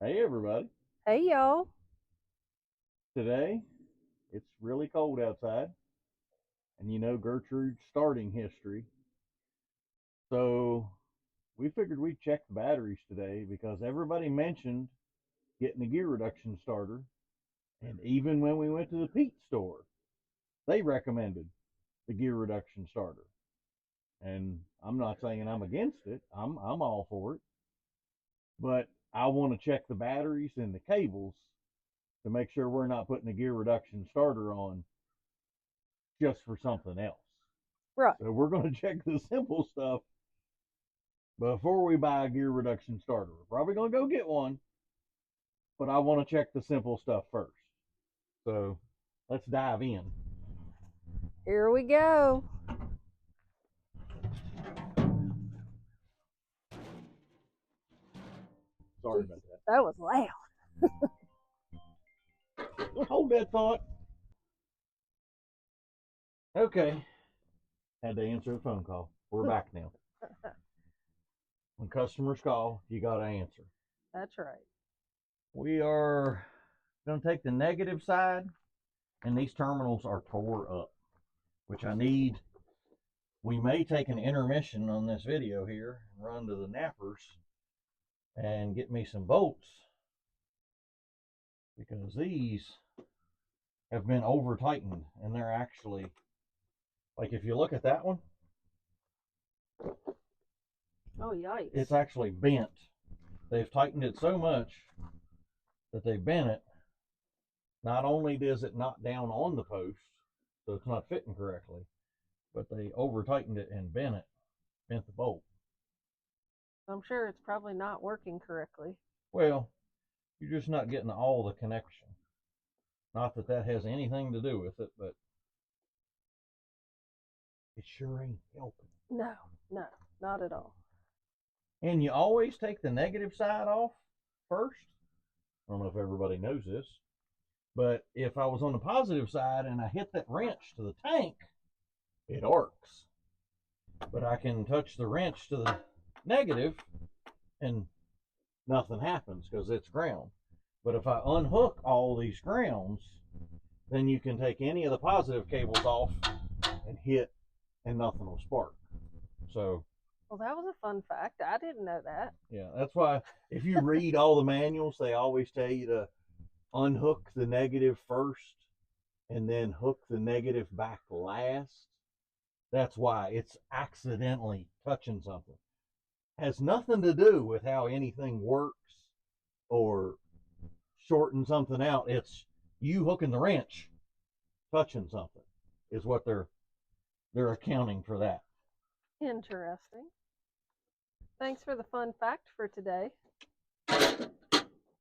Hey everybody. Hey y'all. Today it's really cold outside, and you know Gertrude's starting history. So we figured we'd check the batteries today because everybody mentioned getting a gear reduction starter. And even when we went to the Pete store, they recommended the gear reduction starter. And I'm not saying I'm against it. I'm all for it. But I want to check the batteries and the cables to make sure we're not putting a gear reduction starter on just for something else. Right. So we're going to check the simple stuff before we buy a gear reduction starter. We're probably going to go get one, but I want to check the simple stuff first. So let's dive in. Here we go. Sorry Jeez, about that. that was loud. Hold that thought. Okay. Had to answer the phone call. We're back now. When customers call, you got to answer. That's right. We are going to take the negative side, and these terminals are tore up, which I need. We may take an intermission on this video here and run to the nappers and get me some bolts because these have been over tightened and they're actually, like, if you look at that one, Oh, yikes. it's actually bent. They've tightened it so much that they bent it. Not only does it not down on the post, so it's not fitting correctly, but they over tightened it and bent the bolt. I'm sure it's probably not working correctly. Well, you're just not getting all the connection. Not that that has anything to do with it, but it sure ain't helping. No, not at all. And you always take the negative side off first. I don't know if everybody knows this, but if I was on the positive side and I hit that wrench to the tank, it arcs. But I can touch the wrench to the negative and nothing happens because it's ground. But if I unhook all these grounds, then you can take any of the positive cables off and hit, and nothing will spark. So, Well, that was a fun fact. I didn't know that. yeah, that's why if you read all the manuals, they always tell you to unhook the negative first and then hook the negative back last. That's why it's accidentally touching something. Has nothing to do with how anything works or shorting something out. It's you hooking the wrench, touching something is what they're accounting for that. Interesting. Thanks for the fun fact for today.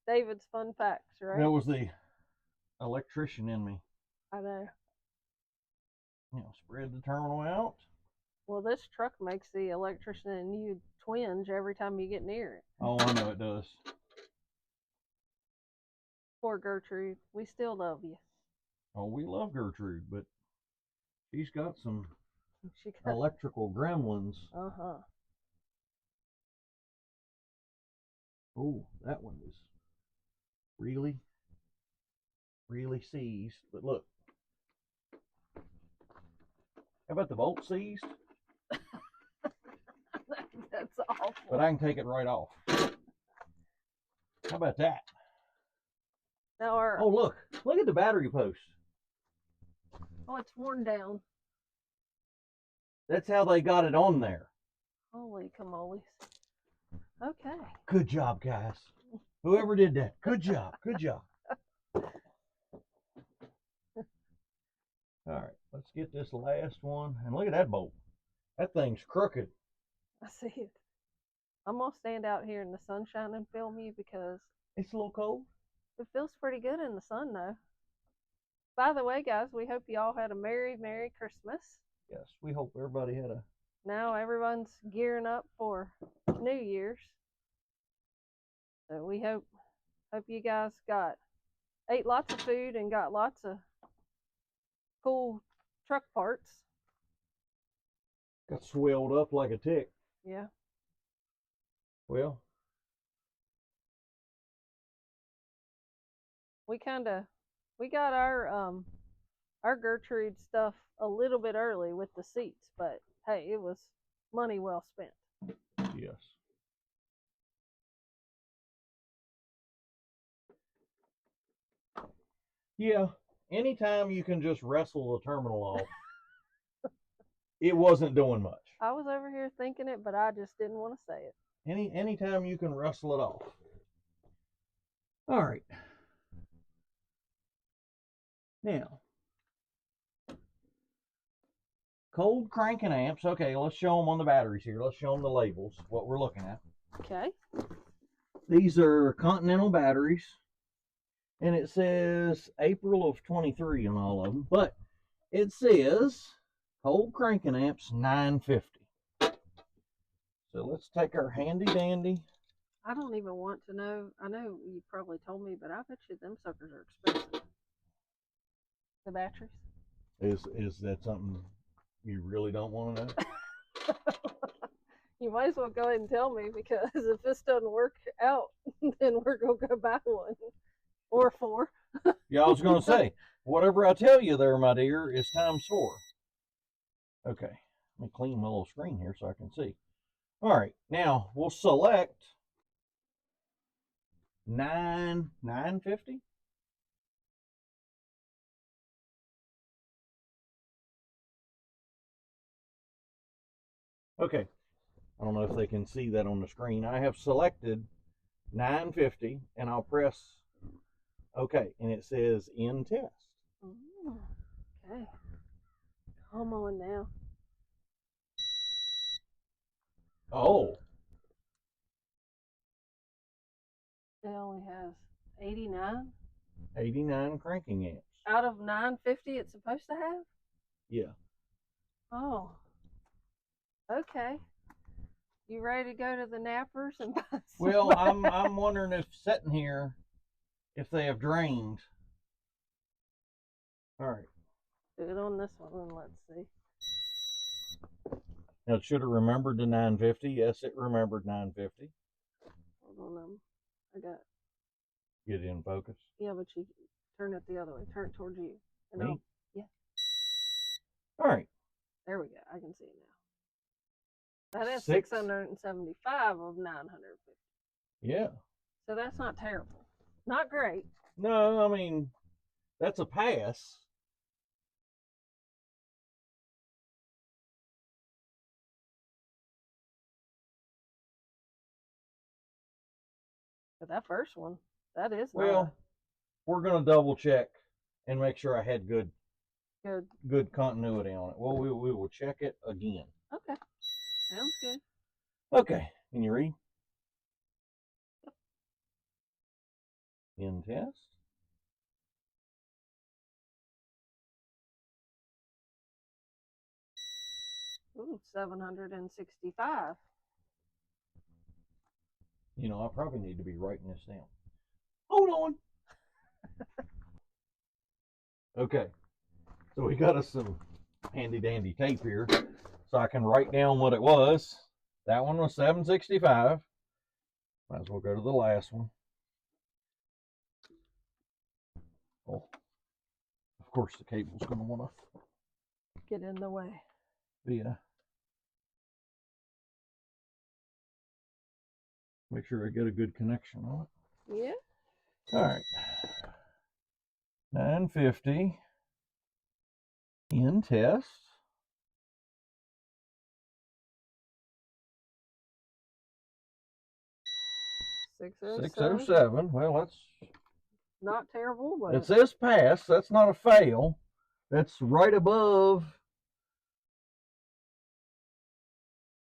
David's fun facts, right? That was the electrician in me. I know. Spread the terminal out. Well, this truck makes the electrician and you twinge every time you get near it. Oh, I know it does. Poor Gertrude. We still love you. Oh, we love Gertrude, but she's got some She got. electrical gremlins. Uh-huh. Oh, that one was really, really seized. But look, how about the bolt seized? That's awful. But I can take it right off. How about that? Now Oh, look at the battery post. Oh, it's worn down. That's how they got it on there. Holy camolies. Okay. Good job, guys. Whoever did that, good job. Good job. All right, let's get this last one. And look at that bolt. That thing's crooked. I see it. I'm going to stand out here in the sunshine and film you because It's a little cold. it feels pretty good in the sun, though. By the way, guys, we hope you all had a Merry, Merry Christmas. Yes, we hope everybody had a... Now everyone's gearing up for New Year's. So we hope you guys ate lots of food and got lots of cool truck parts. Got swelled up like a tick. Yeah. Well, We got our Gertrude stuff a little bit early with the seats, but hey, it was money well spent. Yes. Yeah. Anytime you can just wrestle the terminal off, it wasn't doing much. I was over here thinking it, but I just didn't want to say it. Anytime you can wrestle it off. All right. Now, cold cranking amps. Okay, let's show them on the batteries here. Let's show them the labels, what we're looking at. Okay. These are Continental batteries, and it says April of 23 on all of them, but it says cold cranking amps 950. So let's take our handy dandy. I don't even want to know. I know you probably told me, but I bet you them suckers are expensive. The batteries. Is that something you really don't want to know? You might as well go ahead and tell me, because if this doesn't work out, then we're gonna go buy one or 4. Yeah, I was going to say, whatever I tell you there, my dear, is times 4. Okay, let me clean my little screen here so I can see. All right, now we'll select 950. Okay, I don't know if they can see that on the screen. I have selected 950, and I'll press OK, and it says in test. Okay, come on now. Oh, It only has 89 89 cranking amps. out of 950 it's supposed to have. Yeah. Oh, okay. You ready to go to the Nappers and buy some? Well, I'm wondering if sitting here, if they have drained. All right. Do it on this one and let's see. Now, it should have remembered the 950. Yes, it remembered 950. Hold on, I got. Get it in focus. Yeah, but you turn it the other way. Turn it towards you. And Me? Yeah. All right. There we go. I can see it now. That is 6. 675 of 950. Yeah. So that's not terrible. Not great. No, I mean, that's a pass. But that first one, that is Well, we're going to double check and make sure I had good continuity on it. Well, we will check it again. Okay. Sounds good. Okay. Can you read? Yep. In test. Ooh, 765. You know, I probably need to be writing this down. Hold on. Okay. So we got us some handy dandy tape here so I can write down what it was. That one was 765. Might as well go to the last one. Oh, of course the cable's going to want to get in the way. Yeah. Make sure I get a good connection on it. Yeah. All right. 950 in test. 607. Well, that's not terrible, but it says pass. That's not a fail. That's right above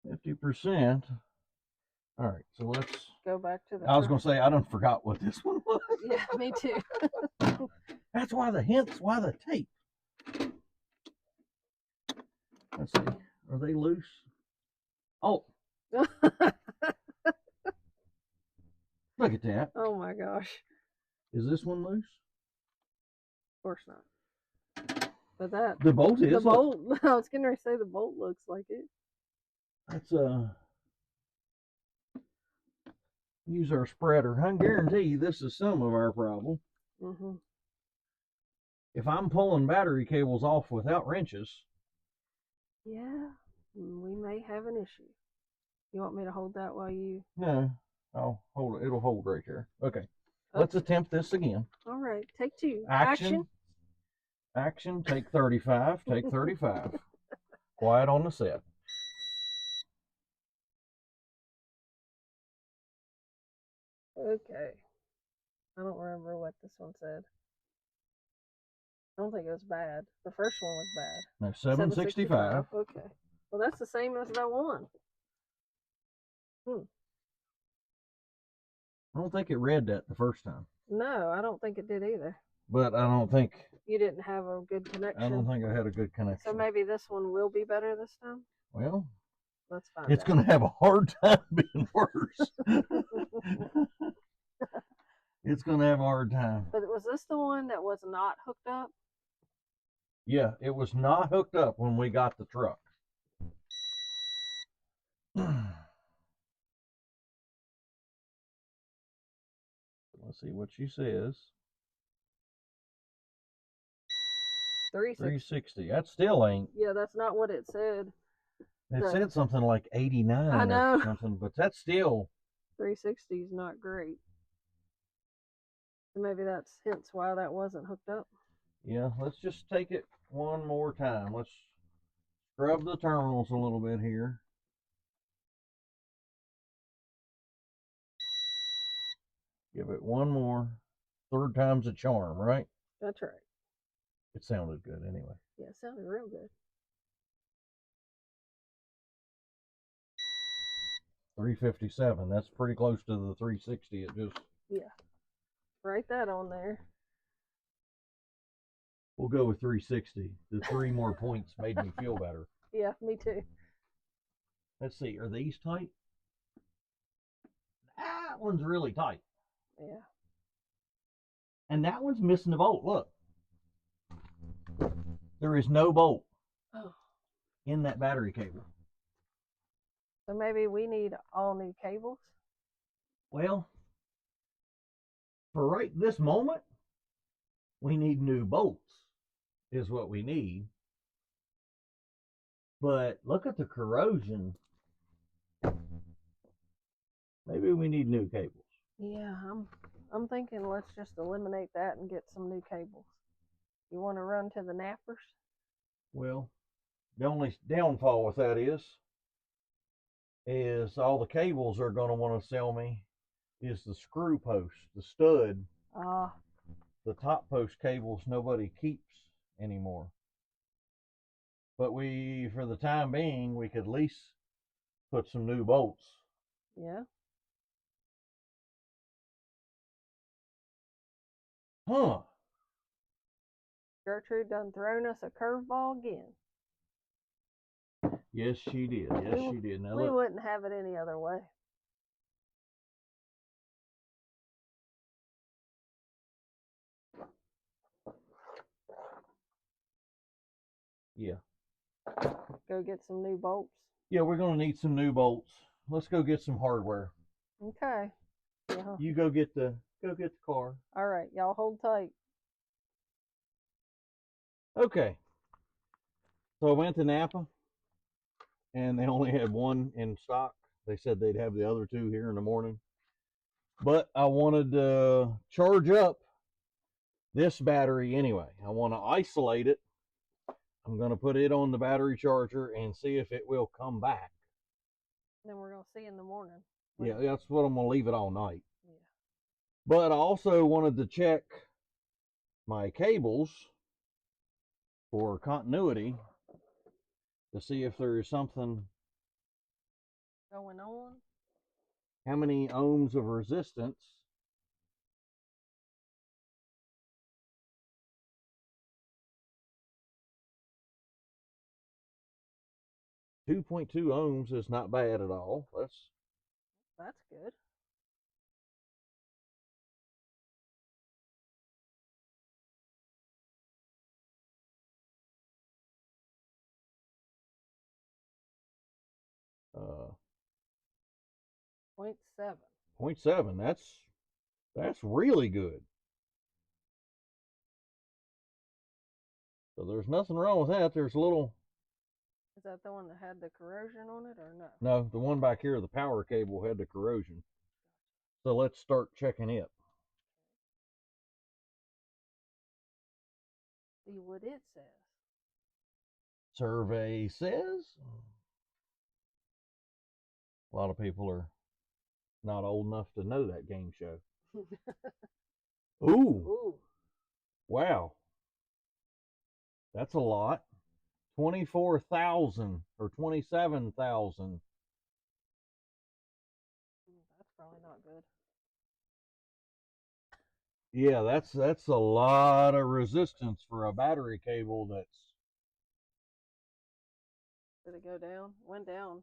50%. All right, so let's go back to the. I was going to say, I done forgot what this one was. Yeah, me too. That's why the hints, why the tape. Let's see. Are they loose? Oh. Look at that. Oh my gosh. Is this one loose? Of course not. But that. The bolt is. The bolt. I was getting ready to say the bolt looks like it. Let's use our spreader. I guarantee you this is some of our problem. Mm-hmm. If I'm pulling battery cables off without wrenches, Yeah, we may have an issue. You want me to hold that while you? no, I'll hold it. It'll hold right there. Okay. Let's attempt this again. All right, take two. Action. Take 35. Take 35. Quiet on the set. Okay. I don't remember what this one said. I don't think it was bad. The first one was bad. No, 765. Okay. Well, that's the same as that one. I don't think it read that the first time. No, I don't think it did either. But I don't think you didn't have a good connection. I don't think I had a good connection. So maybe this one will be better this time. Well, let's find it's out. going to have a hard time being worse. It's going to have a hard time. But was this the one that was not hooked up? Yeah, it was not hooked up when we got the truck. Let's see what she says. 360. That still ain't. Yeah, that's not what it said. It said something like 89 I know. or something, but that's still. 360 is not great. So maybe that's hence why that wasn't hooked up. Yeah, let's just take it one more time. Let's scrub the terminals a little bit here. Give it one more. Third time's a charm, right? That's right. It sounded good anyway. Yeah, it sounded real good. 357. That's pretty close to the 360. It just. Yeah. Write that on there. We'll go with 360. The 3 more points made me feel better. Yeah, me too. Let's see. Are these tight? That one's really tight. Yeah. And that one's missing a bolt. Look. There is no bolt in that battery cable. So maybe we need all new cables? Well, for right this moment, we need new bolts is what we need. But look at the corrosion. Maybe we need new cables. Yeah, I'm thinking let's just eliminate that and get some new cables. You want to run to the nappers? Well, the only downfall with that is all the cables are going to want to sell me is the screw post, the stud. The top post cables nobody keeps anymore. But for the time being, we could at least put some new bolts. Yeah. Huh. Gertrude done thrown us a curveball again. Yes, she did. Yes, she did. Now we wouldn't have it any other way. Yeah. Go get some new bolts. Yeah, we're going to need some new bolts. Let's go get some hardware. Okay. Yeah. You go get the car. All right, y'all hold tight. Okay. So I went to Napa, and they only had one in stock. They said they'd have the other 2 here in the morning. But I wanted to charge up this battery anyway. I want to isolate it. I'm going to put it on the battery charger and see if it will come back. Then we're going to see in the morning. Yeah, that's what I'm going to leave it all night. Yeah. But I also wanted to check my cables for continuity to see if there is something going on. How many ohms of resistance? .2 ohms is not bad at all. That's good. Uh, 0.7. 0.7. That's really good. So there's nothing wrong with that. There's a little. Is that the one that had the corrosion on it or no? No, the one back here, the power cable had the corrosion. So let's start checking it. See what it says. Survey says. A lot of people are not old enough to know that game show. Ooh. Ooh. Wow. That's a lot. 24,000 or 27,000. That's probably not good. Yeah, that's a lot of resistance for a battery cable that's. Did it go down? Went down.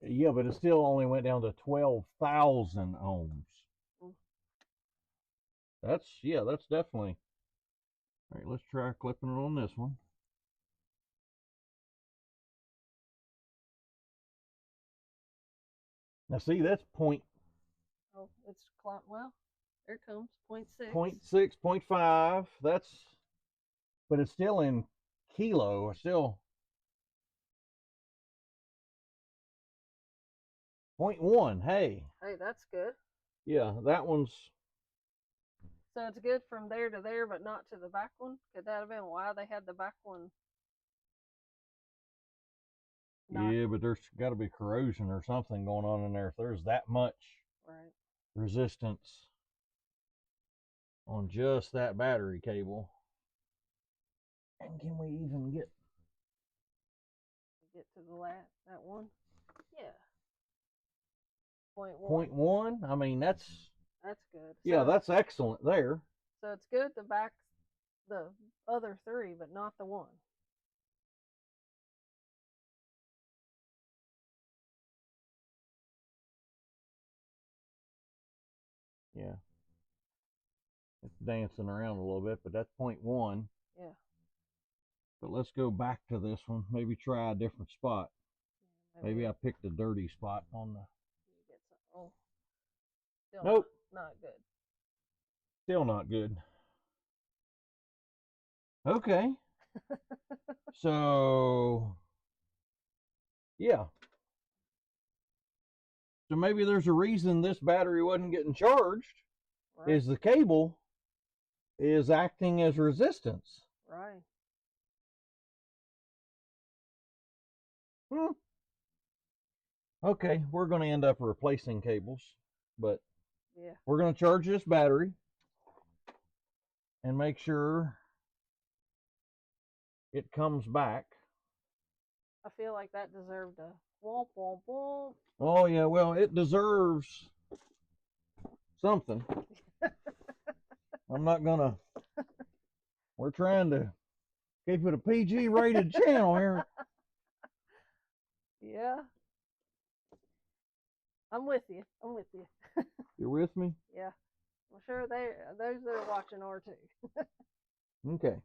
Yeah, but it still only went down to 12,000 ohms. Mm. That's definitely. All right, let's try clipping it on this one. Now see, that's point. Oh, it's well. There it comes. 0.6. 0.6, 0.5. That's, but it's still in kilo. Still 0.1. Hey. Hey, that's good. Yeah, that one's. So it's good from there to there, but not to the back one? Could that have been why they had the back one? Yeah, but there's got to be corrosion or something going on in there. If there's that much resistance on just that battery cable. And can we even get to the that one? Yeah. 0.1? 0.1? I mean, that's good. Yeah, so, that's excellent there. So it's good to back the other three, but not the one. Yeah. It's dancing around a little bit, but that's 0.1. Yeah. But let's go back to this one. Maybe try a different spot. Maybe I picked a dirty spot on the. Oh. Still Nope. Not good. Still not good. Okay. So, yeah. So maybe there's a reason this battery wasn't getting charged. Right. Is the cable is acting as resistance. Right. Okay, we're going to end up replacing cables, but yeah, we're going to charge this battery and make sure it comes back. I feel like that deserved a womp womp womp. Oh yeah, well it deserves something. I'm not gonna. We're trying to keep it a PG rated channel here. Yeah. I'm with you. You're with me? Yeah. I'm sure those that are watching are too. Okay.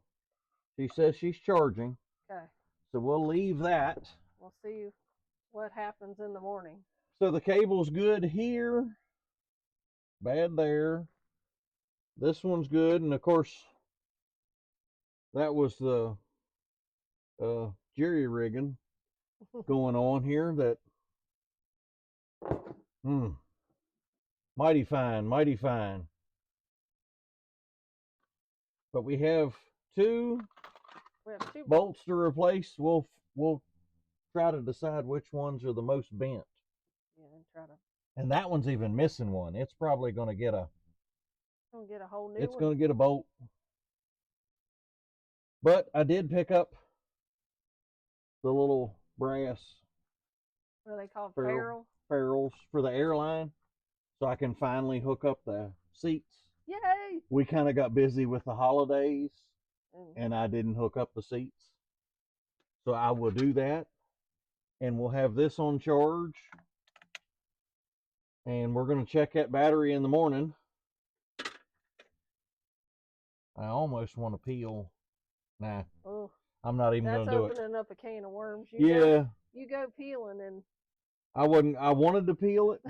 She says she's charging. Okay. So we'll leave that. We'll see what happens in the morning. So the cable's good here. Bad there. This one's good, and of course that was the jerry rigging going on here. That mighty fine. But we have two bolts to replace. We'll try to decide which ones are the most bent. Yeah, and that one's even missing one. It's probably going to get a. Gonna get a whole new. It's going to get a bolt. But I did pick up the little brass. What are they called? Ferrules? Ferrules for the airline, so I can finally hook up the seats. Yay! We kind of got busy with the holidays, and I didn't hook up the seats. So I will do that, and we'll have this on charge, and we're going to check that battery in the morning. I almost want to peel. Nah, I'm not even going to do it. That's opening up a can of worms. You go peeling, and I wanted to peel it,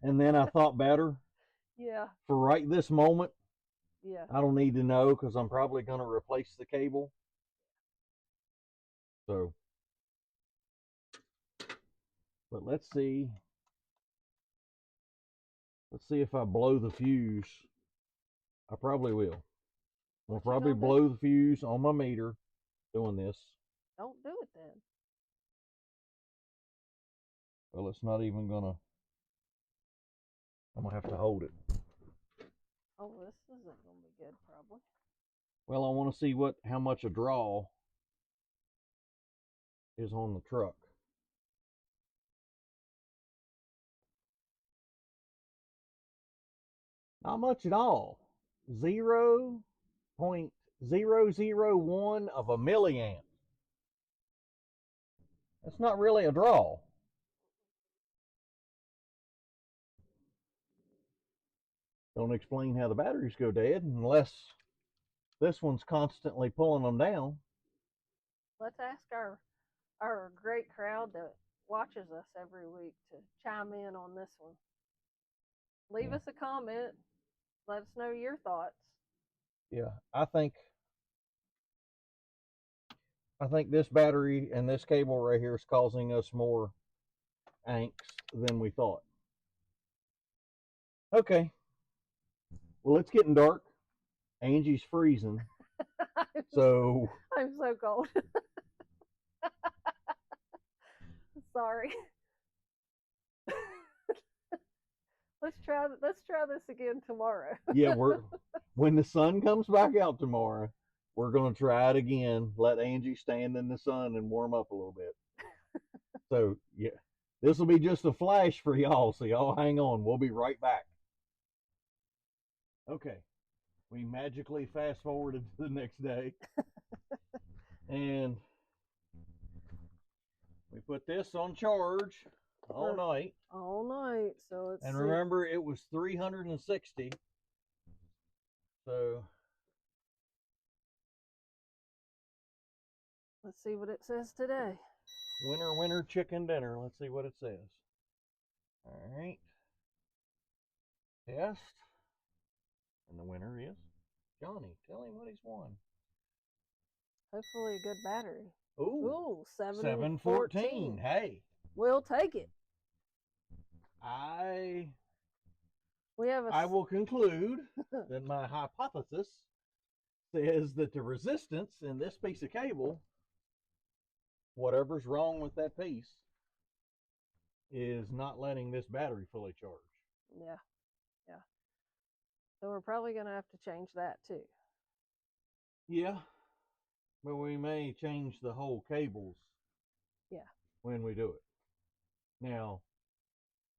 and then I thought better. Yeah. For right this moment. Yeah. I don't need to know because I'm probably going to replace the cable. So, but let's see. Let's see if I blow the fuse. I probably will. I'll probably blow the fuse on my meter doing this. Don't do it then. Well, it's not even gonna. I'm gonna have to hold it. Oh, this isn't gonna be good, probably. Well, I want to see how much a draw is on the truck. Not much at all. 0.001 of a milliamp. That's not really a draw. Don't explain how the batteries go dead unless this one's constantly pulling them down. Let's ask our great crowd that watches us every week to chime in on this one. Leave us a comment. Let us know your thoughts. Yeah, I think this battery and this cable right here is causing us more angst than we thought. Okay. Well, it's getting dark. Angie's freezing. So I'm so cold. Sorry. Let's try this again tomorrow. Yeah, when the sun comes back out tomorrow, we're gonna try it again. Let Angie stand in the sun and warm up a little bit. So yeah, this will be just a flash for y'all. So y'all hang on. We'll be right back. Okay, we magically fast forwarded to the next day, and we put this on charge all night. All night. So it's. And remember, it was 360. So let's see what it says today. Winner, winner, chicken dinner. Let's see what it says. All right. Test. And the winner is Johnny. Tell him what he's won. Hopefully a good battery. Ooh, 714. Hey. We'll take it. I will conclude that my hypothesis says that the resistance in this piece of cable, whatever's wrong with that piece, is not letting this battery fully charge. Yeah. Yeah. So we're probably going to have to change that too. Yeah. But we may change the whole cables. Yeah. When we do it. Now,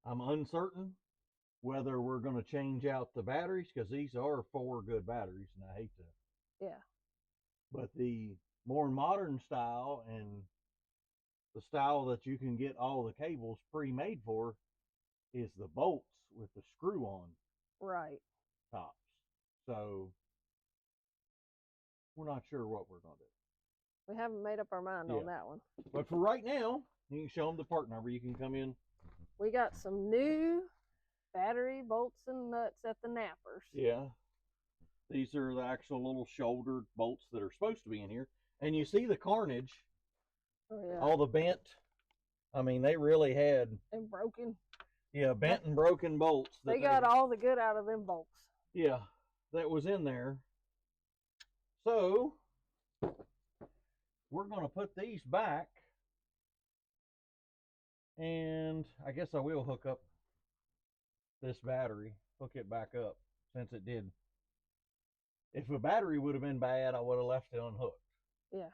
I'm uncertain whether we're going to change out the batteries, because these are 4 good batteries, and I hate to. Yeah. But the more modern style and the style that you can get all the cables pre-made for is the bolts with the screw-on tops. So we're not sure what we're going to do. We haven't made up our mind on that one. But for right now, you can show them the part number. You can come in. We got some new battery bolts and nuts at the nappers. Yeah. These are the actual little shouldered bolts that are supposed to be in here. And you see the carnage. Oh, yeah. All the bent. I mean, they really had. And broken. Yeah, bent and broken bolts. They got all the good out of them bolts. Yeah, that was in there. So, we're going to put these back. And I guess I will hook up this battery. Hook it back up, since it did. If a battery would have been bad, I would have left it unhooked. Yeah.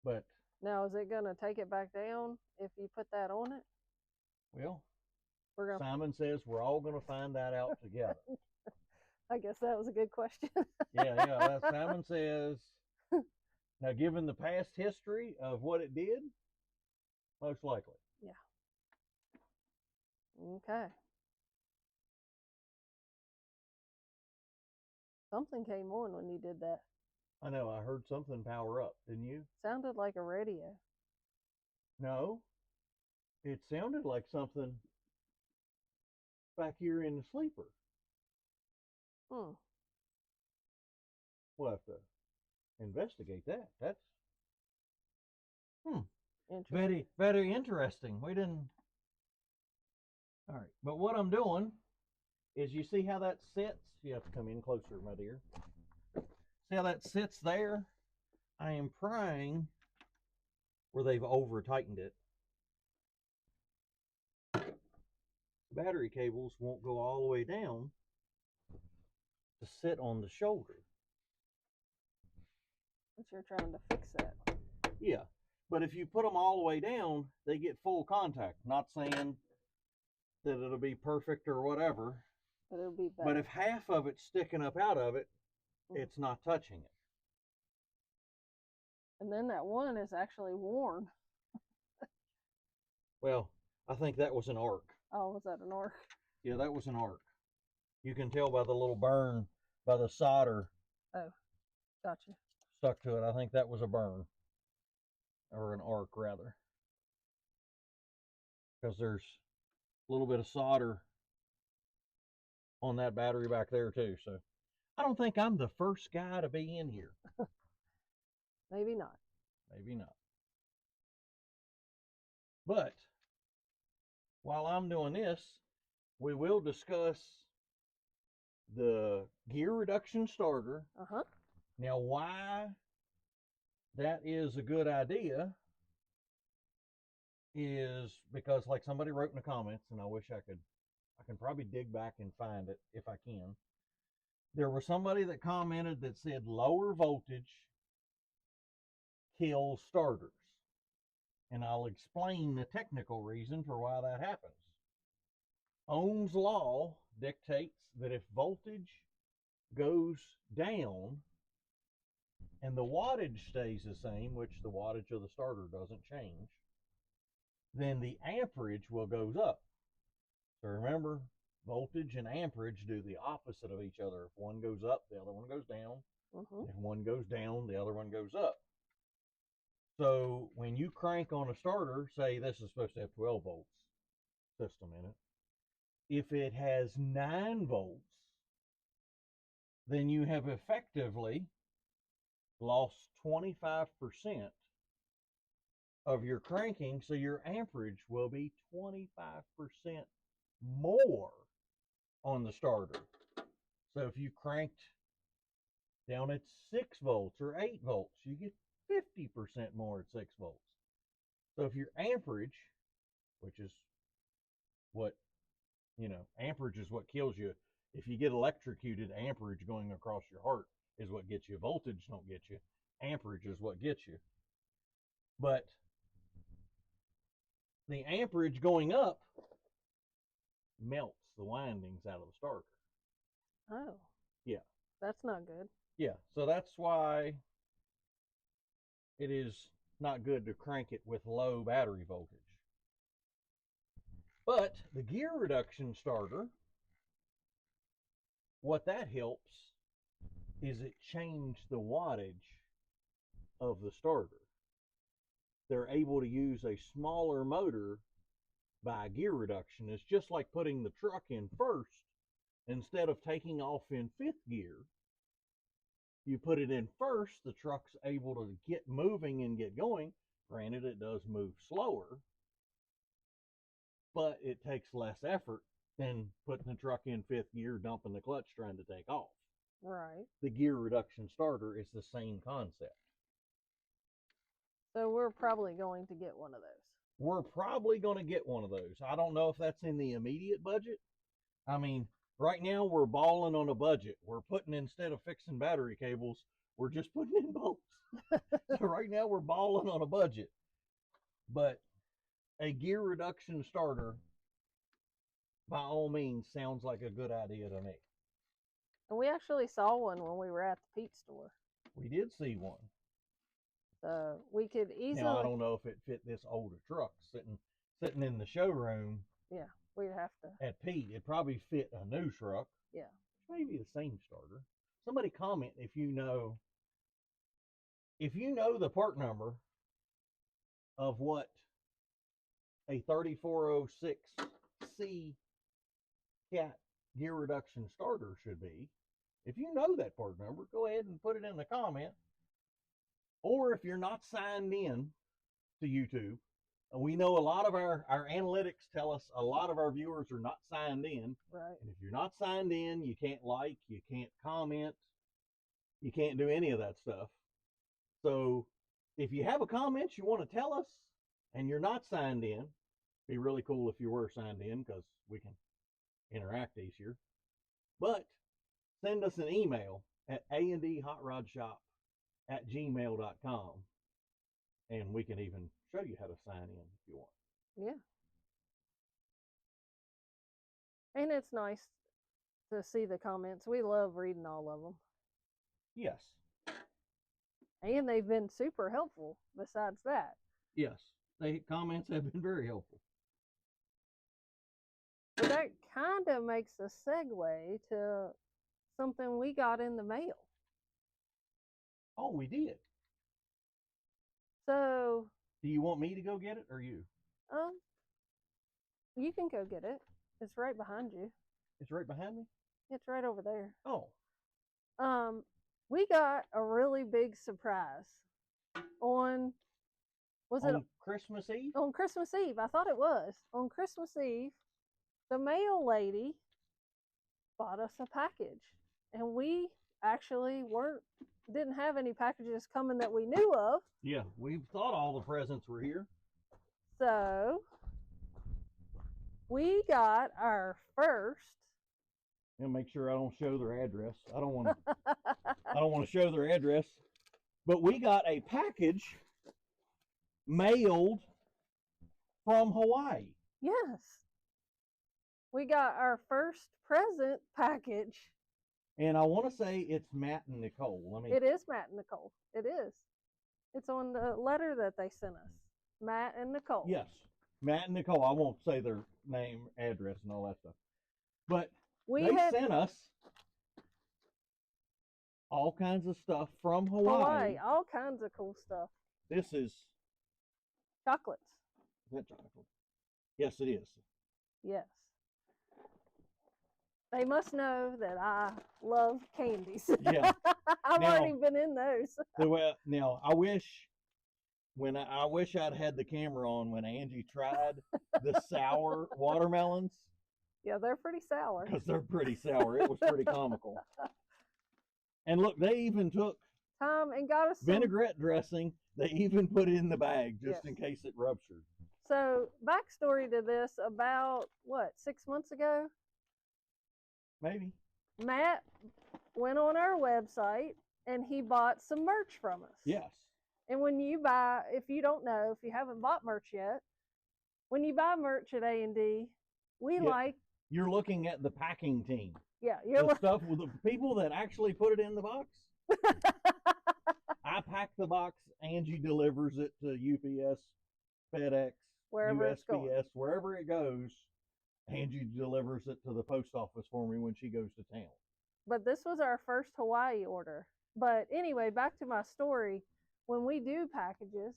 But now, is it going to take it back down if you put that on it? Well, Simon says we're all going to find that out together. I guess that was a good question. Yeah. Simon says, now given the past history of what it did, most likely. Yeah. Okay. Something came on when you did that. I know. I heard something power up. Didn't you? Sounded like a radio. No. It sounded like something back here in the sleeper. We'll have to investigate that. Interesting. Very, very interesting. We didn't. All right. But what I'm doing is, you see how that sits? You have to come in closer, my dear. See how that sits there? I am prying where they've over tightened it. Battery cables won't go all the way down to sit on the shoulder. But you're trying to fix that. Yeah. But if you put them all the way down, they get full contact. Not saying that it'll be perfect or whatever. But it'll be better. But if half of it's sticking up out of it, it's not touching it. And then that one is actually worn. Well, I think that was an arc. Oh, was that an arc? Yeah, that was an arc. You can tell by the little burn, by the solder. Oh, gotcha. Stuck to it. I think that was a burn. Or an arc, rather. Because there's a little bit of solder on that battery back there, too. So I don't think I'm the first guy to be in here. Maybe not. Maybe not. But while I'm doing this, we will discuss the gear reduction starter. Now, why that is a good idea is because, like somebody wrote in the comments, and I wish I can probably dig back and find it if I can. There was somebody that commented that said lower voltage kills starters. And I'll explain the technical reason for why that happens. Ohm's law dictates that if voltage goes down and the wattage stays the same, which the wattage of the starter doesn't change, then the amperage will goes up. So remember, voltage and amperage do the opposite of each other. If one goes up, the other one goes down. If one goes down, the other one goes up. So when you crank on a starter, say this is supposed to have 12 volts system in it. If it has 9 volts, then you have effectively lost 25% of your cranking, so your amperage will be 25% more on the starter. So if you cranked down at 6 volts or 8 volts, you get 50% more at 6 volts. So if your amperage, which is what, amperage is what kills you. If you get electrocuted, amperage going across your heart is what gets you. Voltage don't get you. Amperage is what gets you. But the amperage going up melts the windings out of the starter. Oh. Yeah. That's not good. Yeah. So that's why it is not good to crank it with low battery voltage. But the gear reduction starter, what that helps is it changed the wattage of the starter. They're able to use a smaller motor by gear reduction. It's just like putting the truck in first. Instead of taking off in 5th gear, you put it in first, the truck's able to get moving and get going. Granted, it does move slower, but it takes less effort than putting the truck in 5th gear, dumping the clutch, trying to take off. Right. The gear reduction starter is the same concept. So we're probably going to get one of those. We're probably going to get one of those. I don't know if that's in the immediate budget. I mean, right now we're balling on a budget. We're putting, instead of fixing battery cables, we're just putting in bolts. So right now we're balling on a budget. But a gear reduction starter, by all means, sounds like a good idea to me. And we actually saw one when we were at the Pete store. We did see one. So we could easily. Now I don't know if it fit this older truck sitting in the showroom. Yeah, we'd have to. At Pete, it probably fit a new truck. Yeah. Maybe the same starter. Somebody comment if you know the part number of what a 3406C cat gear reduction starter should be. If you know that part number, go ahead and put it in the comment. Or if you're not signed in to YouTube. And we know a lot of our analytics tell us a lot of our viewers are not signed in. Right. And if you're not signed in, you can't like, you can't comment, you can't do any of that stuff. So if you have a comment you want to tell us and you're not signed in, it'd be really cool if you were signed in because we can interact easier. But send us an email at andhotrodshop@gmail.com and we can even show you how to sign in if you want. Yeah. And it's nice to see the comments. We love reading all of them. Yes. And they've been super helpful besides that. Yes. Comments have been very helpful. But that kind of makes a segue to something we got in the mail. Oh, we did. So, do you want me to go get it or you? You can go get it. It's right behind you. It's right behind me? It's right over there. Oh. We got a really big surprise on Christmas Eve? On Christmas Eve. I thought it was. On Christmas Eve, the mail lady bought us a package. And we actually didn't have any packages coming that we knew of. Yeah, we thought all the presents were here. So we got our first. And make sure I don't show their address. I don't want to show their address. But we got a package mailed from Hawaii. Yes. We got our first present package. And I want to say it's Matt and Nicole. It is Matt and Nicole. It is. It's on the letter that they sent us. Matt and Nicole. Yes. Matt and Nicole. I won't say their name, address, and all that stuff. But they sent us all kinds of stuff from Hawaii. All kinds of cool stuff. This is chocolates. Is that chocolate? Yes, it is. Yes. They must know that I love candies. Yeah. I've already been in those. Well, now I wish I'd had the camera on when Angie tried the sour watermelons. Yeah, they're pretty sour. Because they're pretty sour. It was pretty comical. And look, they even took time and got us vinaigrette dressing. They even put it in the bag just in case it ruptured. So, backstory to this, about, 6 months ago? Maybe. Matt went on our website and he bought some merch from us. Yes. And when you buy, if you don't know, if you haven't bought merch yet, when you buy merch at A&D, you're looking at the packing team. Yeah, the stuff with the people that actually put it in the box. I pack the box. Angie delivers it to UPS, FedEx, USPS, wherever it goes. Angie delivers it to the post office for me when she goes to town. But this was our first Hawaii order. But anyway, back to my story. When we do packages,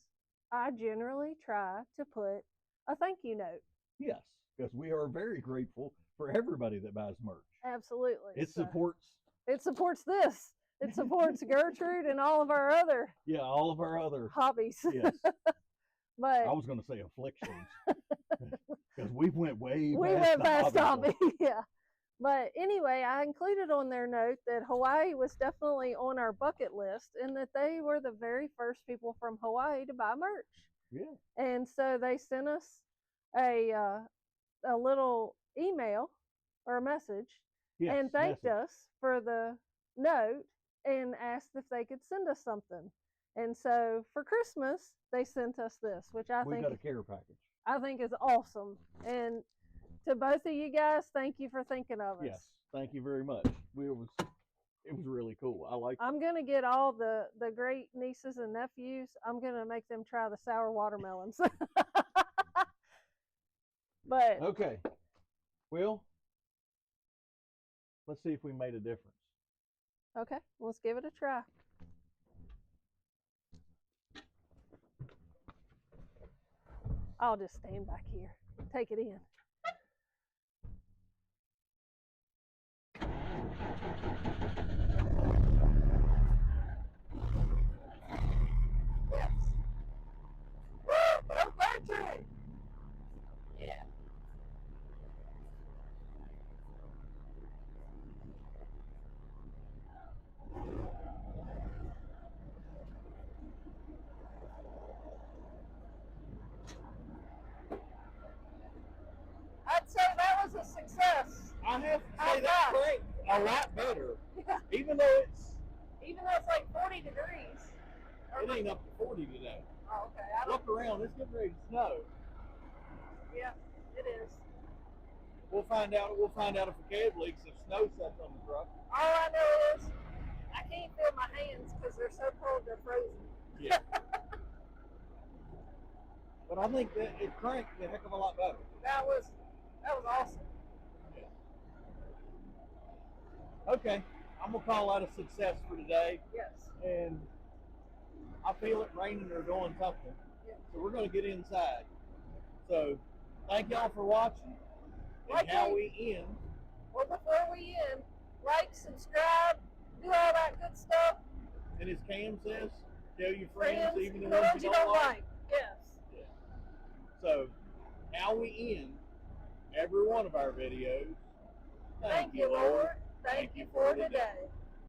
I generally try to put a thank you note. Yes, because we are very grateful for everybody that buys merch. Absolutely. It supports this. It supports Gertrude and all of our other all of our other hobbies. Yes. But I was going to say afflictions because we went past hobby. Yeah. But anyway, I included on their note that Hawaii was definitely on our bucket list and that they were the very first people from Hawaii to buy merch. Yeah. And so they sent us a little email or a message and thanked us for the note and asked if they could send us something. And so for Christmas, they sent us this, which we got a care package. I think is awesome. And to both of you guys, thank you for thinking of us. Yes, thank you very much. It was really cool. I like. I'm gonna get all the great nieces and nephews. I'm gonna make them try the sour watermelons. But okay, well, let's see if we made a difference. Okay, let's give it a try. I'll just stand back here. Take it in. a lot better. Even though it's like 40 degrees. It ain't up to 40 today. Oh, okay. Look around. It's getting ready to snow. Yeah, it is. We'll find out if the cab leaks if snow sets on the truck. All I know is I can't feel my hands because they're so cold they're frozen. Yeah. But I think that it cranked a heck of a lot better. That was awesome. Yeah. Okay, I'm gonna call that a success for today. Yes. And I feel it raining or doing something. Yeah. So we're gonna get inside. So thank y'all for watching. And Like how we end. Well, before we end, like, subscribe, do all that good stuff. And as Cam says, tell your friends, even the ones ones you don't like. Yes. Yeah. So, how we end every one of our videos. Thank you, Lord. Thank you for today.